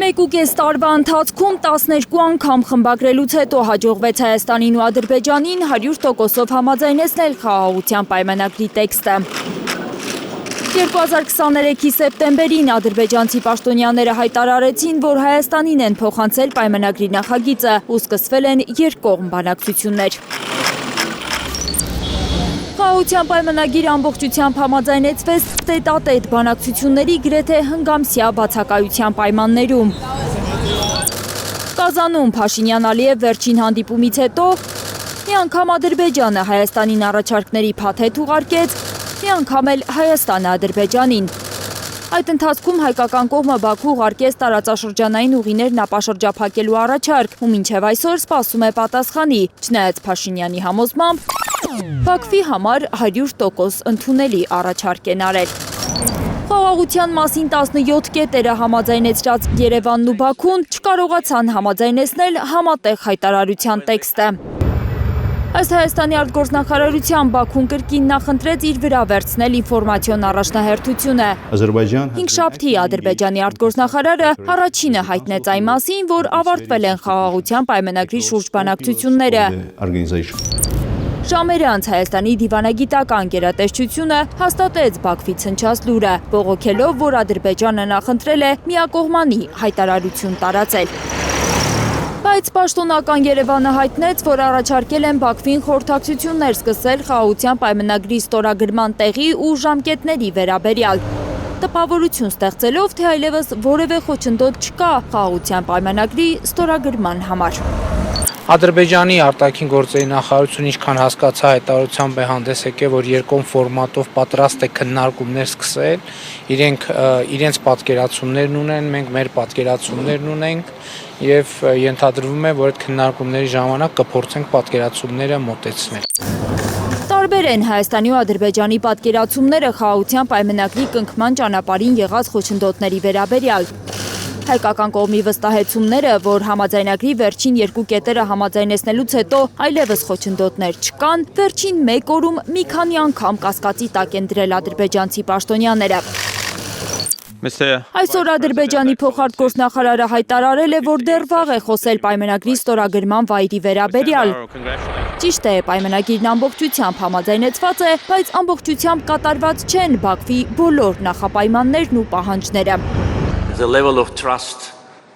1.5 տարվա ընթացքում 12 անգամ խմբագրելուց հետո հաջողվեց Հայաստանին ու Ադրբեջանին 100%-ով համաձայնեցնել խաղաղության պայմանագրի տեքստը։ 2023-ի սեպտեմբերին ադրբեջանցի պաշտոնյաները հայտարարեցին, որ Հայաստանին են փոխանցել պայմանագրի նախագիծը ու սկսվել են երկկողմ բանակցություններ։ Խաղաղության պայմանագիրը ամբողջությամբ համաձայնեցվեց տետատետ բանակցությունների գրեթե հնգամսյա բացակայության պայմաններում։ Կազանում Փաշինյան-Ալիև վերջին հանդիպումից հետո մի անգամ Ադրբեջանը Հայաստանին առաջարկների փաթեթ ուղարկեց, մի անգամ էլ Հայաստանը Ադրբեջանին։ Այդ ընթացքում հայկական կողմը Բաքու ուղարկեց տարածաշրջանային ուղիներն ապաշրջափակելու առաջարկ, ու մինչև այսօր սպասում է պատասխանի, չնայած Փաշինյանի համոզմամբ Բաքվի համար 100% ընդունելի առաջարկ են արել։ Խաղաղության մասին 17 կետերը համաձայնեցրած Երևանն ու Բաքուն չկարողացան համաձայնեցնել համատեղ հայտարարության տեքստը։ Ըստ Հայաստանի արտգործնախարարության Բաքուն կրկին նախընտրեց իր վրա վերցնել ինֆորմացիոն առաջնահերթությունը։ Հինգշաբթի Ադրբեջանի արտգործնախարարը առաջինը հայտնեց այն մասին, որ ավարտվել են խաղաղության պայմանագրի շուրջ բանակցությունները։ Ժամեր անց Հայաստանի դիվանագիտական գերատեսչությունը հաստատեց Բաքվից հնչած լուրը, բողոքելով, որ Ադրբեջանը նախընտրել է միակողմանի հայտարարություն տարածել։ Բայց պաշտոնական Երևանը հայտնեց, որ առաջարկել են Բաքվին խորհրդակցություններ սկսել խաղաղության պայմանագրի ստորագրման տեղի ու ժամկետների վերաբերյալ, տպավորություն ստեղծելով, թե այլևս որևէ խոչընդոտ չկա խաղաղության պայմանագրի ստորագրման համար։ Ադրբեջանի արտաքին գործերի նախարարությունը ինչքան հասկացա հայտարարությամբ է հանդես եկել, որ երկկողմ ֆորմատով պատրաստ է քննարկումներ սկսել, իրենց պատկերացումներն ունեն, մենք մեր պատկերացումներն ունենք եւ ենթադրվում է, որ այդ քննարկումների ժամանակ կփորձենք պատկերացումները մոտեցնել։ Տարբեր են Հայաստանի ու Ադրբեջանի պատկերացումները խաղաղության պայմանագրի կնքման ճանապարհին եղած խոչընդոտների վերաբերյալ։ Հայկական կողմի վստահեցումները, որ համաձայնագրի վերջին երկու կետերը համաձայնեցնելուց հետո այլևս խոչընդոտներ չկան, վերջին մեկ օրում մի քանի անգամ կասկածի տակ են դրել ադրբեջանցի պաշտոնյաները։ Այսօր Ադրբեջանի փոխարտգործնախարարը հայտարարել է, որ դեռ վաղ է խոսել պայմանագրի ստորագրման վայրի վերաբերյալ։ Ճիշտ է, պայմանագիրն ամբողջությամբ համաձայնեցված է, բայց ամբողջությամբ կատարված չեն Բաքվի բոլոր նախապայմաններն ու պահանջները։ The level of trust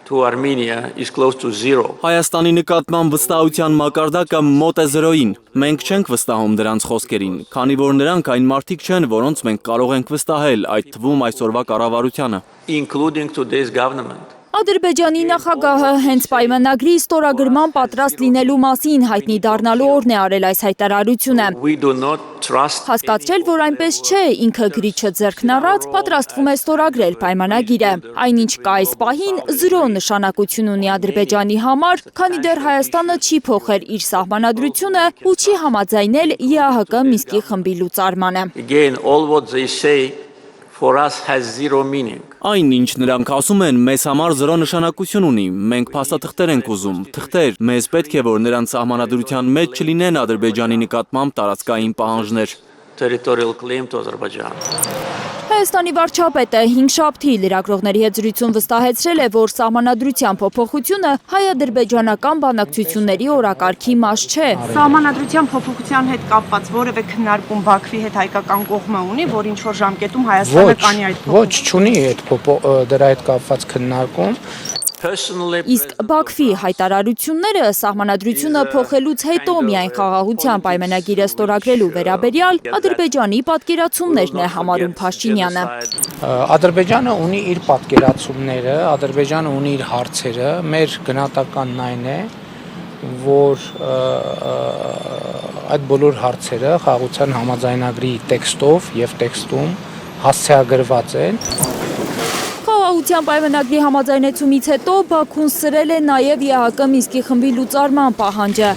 to Armenia is close to zero. Հայաստանի նկատմամբ վստահության մակարդակը մոտ է 0-ին։ Մենք չենք վստահում դրանց խոսքերին, քանի որ նրանք այն մարդիկ չեն, որոնց մենք կարող ենք վստահել, այդ թվում այսօրվա կառավարությանը, including today's government. Ադրբեջանի նախագահը հենց պայմանագրի ստորագրման պատրաստ լինելու մասին հայտնի դառնալու օրն է արել այս հայտարարությունը։ Հասկացրել, որ այնպես չէ, ինքը գրիչը ձեռքն առած պատրաստվում է ստորագրել պայմանագիրը։ Այնինչ կա այս պահին 0 նշանակություն ունի Ադրբեջանի համար, քանի դեռ Հայաստանը չի փոխել իր սահմանադրությունը ու չի համաձայնել ԵԱՀԿ Մինսկի խմբի լուծարմանը։ For us has zero meaning. Այն ինչ նրանք ասում են, մեզ համար 0 նշանակություն ունի, մենք փաստաթղթեր ենք ուզում, թղթեր, մեզ պետք է, որ նրանց սահմանադրության մեջ չլինեն Ադրբեջանի նկատմամբ տարածքային պահանջներ։ Territorial claim to Azerbaijan. Հայաստանի վարչապետը հինգշաբթի լրագրողների հետ զրույցում վստահեցրել է, որ սահմանադրության փոփոխությունը հայ-ադրբեջանական բանակցությունների օրակարգի մաս չէ։ Սահմանադրության փոփոխության հետ կապված որևէ քննարկում Բաքվի հետ հայկական կողմը ունի, որ ինչ որ ժամկետում Հայաստանը կանի այդ փոփոխություն։ Ոչ, չունի դրա հետ կապված քննարկում։ Իսկ Բաքվի հայտարարությունները սահմանադրությունը փոխելուց հետո միայն խաղաղության պայմանագիրը ստորագրելու վերաբերյալ Ադրբեջանի պատկերացումներն է համարում Փաշինյանը։ Ադրբեջանը ունի իր պատկերացումները, Ադրբեջանը ունի իր հարցերը, մեր գնահատականն այն է, որ այդ բոլոր հարցերը խաղաղության համաձայնագրի տեքստով եւ տեքստում հասցեագրված են։ Խաղաղության պայմանագրի համաձայնեցումից հետո Բաքուն սրել է նաև ԵԱՀԿ Մինսկի խմբի լուծարման պահանջը։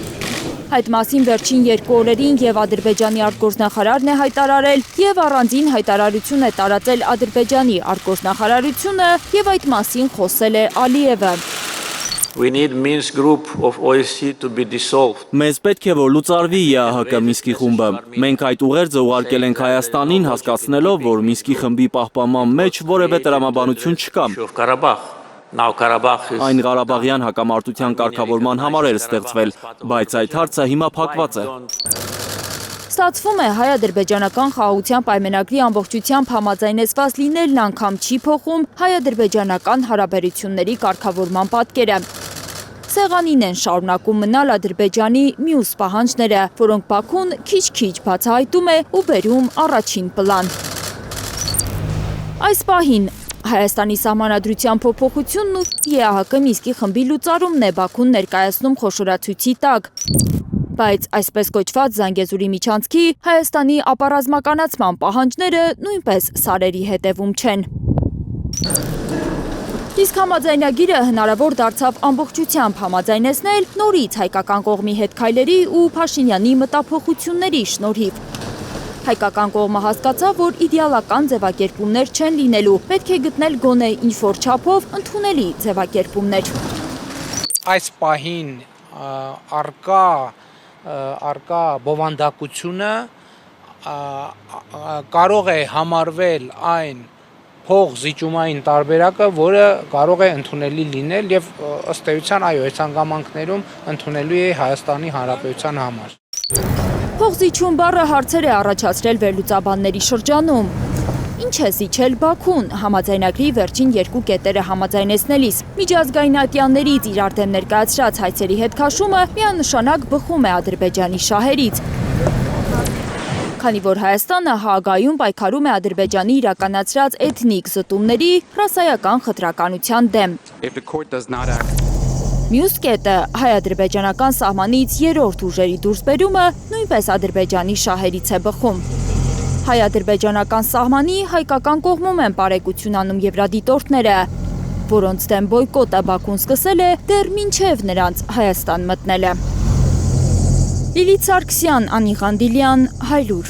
Այդ մասին վերջին երկու օրերին եւ Ադրբեջանի արտգործնախարարն է հայտարարել, եւ առանձին հայտարարություն է տարածել Ադրբեջանի արտգործնախարարությունը եւ այդ մասին խոսել է Ալիևը։ We need Minsk group of OSCE to be dissolved. Մեզ պետք է որ լուծարվի ԵԱՀԿ Մինսկի խումբը։ Մենք այդ ուղերձը ուղարկել ենք Հայաստանին, հասկացնելով, որ Մինսկի խմբի պահպանման մեջ որևէ տրամաբանություն չկա։ Now Karabakh is Այն Ղարաբաղյան հակամարտության կարգավորման համար էր ստեղծվել, բայց այդ հարցը հիմա փակված է։ Ստացվում է հայ-ադրբեջանական խաղաղության պայմանագրի ամբողջությամբ համաձայնեցված լինելն անգամ չի փոխում հայ-ադրբեջանական հարաբերությունների կարգավորման պատկերը։ Սեղանին են շարունակում մնալ Ադրբեջանի մյուս պահանջները, որոնք Բաքուն քիչ-քիչ բացահայտում է ու բերում առաջին պլան։ Այս պահին Հայաստանի սահմանադրության փոփոխությունն ու ԵԱՀԿ Մինսկի խմբի լուծարումն է Բաքուն ներկայացնում խոշորացույցի տակ։ Բայց այսպես կոչված Զանգեզուրի միջանցքի Հայաստանի ապառազմականացման պահանջները նույնպես սարերի հետևում չեն։ Իսկ համաձայնագիրը հնարավոր դարձավ ամբողջությամբ համաձայնեցնել նորից հայկական կողմի հետ քայլերի ու Փաշինյանի մտափոխությունների շնորհիվ։ Հայկական կողմը հասկացավ, որ իդեալական ձևակերպումներ չեն լինելու, պետք է գտնել գոնե ինչ-որ չափով ընդունելի ձևակերպումներ։ Այս պահին արկա բովանդակությունը կարող է համարվել այն փող զիջումային տարբերակը, որը կարող է ընդունելի լինել եւ ըստ էության այո, այս հանգամանքներում ընդունելի է Հայաստանի Հանրապետության համար։ Փողզիջում բառը հարցեր է առաջացրել վերլուծաբանների շրջանում։ Ինչ է զիջել Բաքուն համաձայնագրի վերջին երկու կետերը համաձայնեցնելիս։ Միջազգային ատյաններից իրար դեմ ներկայացրած հայցերի հետ քաշումը միանշանակ բխում է Ադրբեջանի շահերից։ Քանի որ Հայաստանը Հաագայում պայքարում է Ադրբեջանի իրականացրած էթնիկ զտումների ռասայական խտրականության դեմ։ Մյուս կետը հայ-ադրբեջանական սահմանից երրորդ ուժերի դուրսբերումը նույնպես Ադրբեջանի շահերից է բխում։ Հայ-ադրբեջանական սահմանի հայկական կողմում են պարեկություն անում եվրադիտորդները, որոնց դեմ բոյկոտը Բաքուն սկսել է դեռ մինչև նրանց Հայաստան մտնելը։ Լիլիթ Սարգսյան, Անի Ղանդիլյան, Հայլուր։